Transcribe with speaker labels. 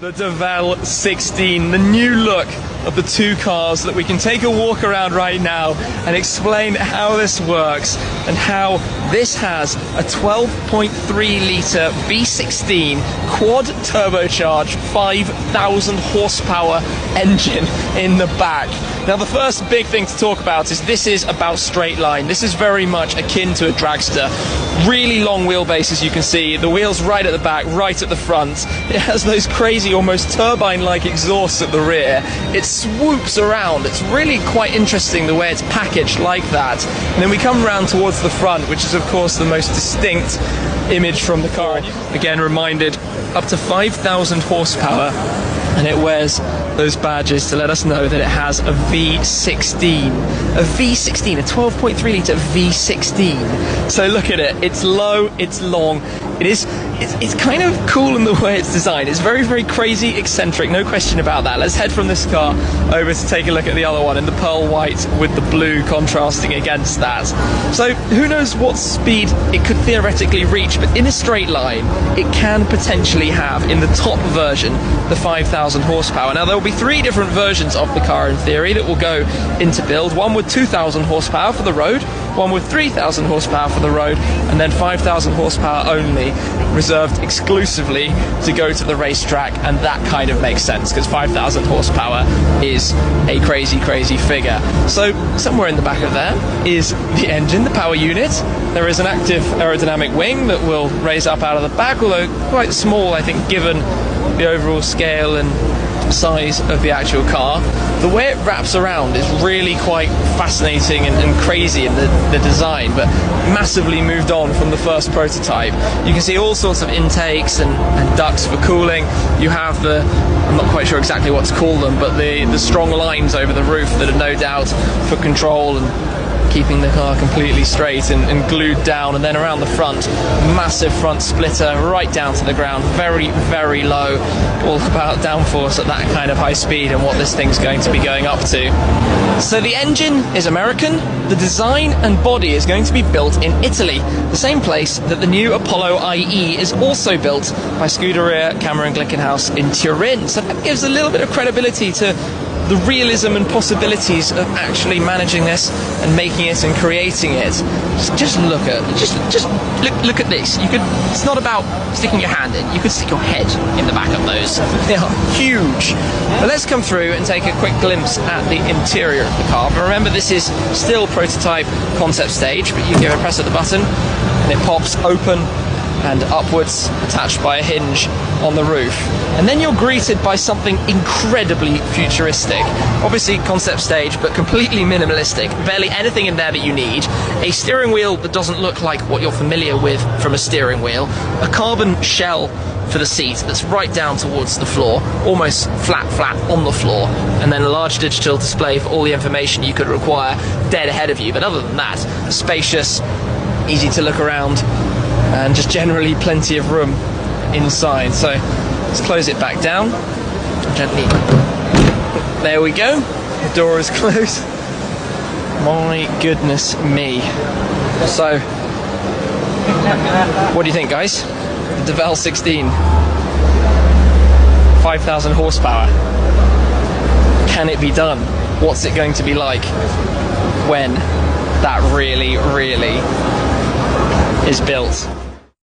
Speaker 1: The Devel 16, the new look of the two cars that we can take a walk around right now and explain how this works and how this has a 12.3 litre V16 quad turbocharged 5,000 horsepower engine in the back. Now the first big thing to talk about is this is about straight line. This is very much akin to a dragster. Really long wheelbase, as you can see. The wheels right at the back, right at the front. It has those crazy, almost turbine-like exhausts at the rear. It swoops around. It's really quite interesting the way it's packaged like that. And then we come around towards the front, which is of course the most distinct image from the car. Again, reminded, up to 5,000 horsepower. And it wears those badges to let us know that it has a V16. A V16, a 12.3 litre V16. So look at it. It's low, it's long. It's kind of cool in the way it's designed. It's very, very crazy, eccentric, no question about that. Let's head from this car over to take a look at the other one in the pearl white with the blue contrasting against that. So who knows what speed it could theoretically reach, but in a straight line, it can potentially have, in the top version, the 5,000 horsepower. Now there will be three different versions of the car in theory that will go into build. One with 2,000 horsepower for the road, one with 3,000 horsepower for the road, and then 5,000 horsepower only, reserved exclusively to go to the racetrack. And that kind of makes sense because 5,000 horsepower is a crazy, crazy figure. So somewhere in the back of there is the engine, the power unit. There is an active aerodynamic wing that will raise up out of the back, although quite small, I think, given the overall scale and size of the actual car. The way it wraps around is really quite fascinating and crazy in the design, but massively moved on from the first prototype. You can see all sorts of intakes and ducts for cooling. You have the, I'm not quite sure exactly what to call them, but the strong lines over the roof that are no doubt for control and keeping the car completely straight and glued down. And then around the front, massive front splitter right down to the ground, very, very low, all about downforce at that kind of high speed and what this thing's going to be going up to. So the engine is American, the design and body is going to be built in Italy, the same place that the new Apollo IE is also built by Scuderia Cameron Glickenhaus in Turin. So that gives a little bit of credibility to the realism and possibilities of actually managing this and making it and creating it. Just look at look at this. It's not about sticking your hand in. You could stick your head in the back of those. They are huge. But let's come through and take a quick glimpse at the interior of the car. But remember, this is still prototype concept stage, but you give a press of the button and it pops open and upwards, attached by a hinge on the roof. And then you're greeted by something incredibly futuristic. Obviously concept stage, but completely minimalistic. Barely anything in there that you need. A steering wheel that doesn't look like what you're familiar with from a steering wheel. A carbon shell for the seat that's right down towards the floor, almost flat on the floor, and then a large digital display for all the information you could require dead ahead of you. But other than that, spacious, easy to look around, and just generally plenty of room inside. So let's close it back down gently. There we go, the door is closed. My goodness me. So what do you think, guys? The Devel 16, 5,000 horsepower. Can it be done? What's it going to be like when that really is built?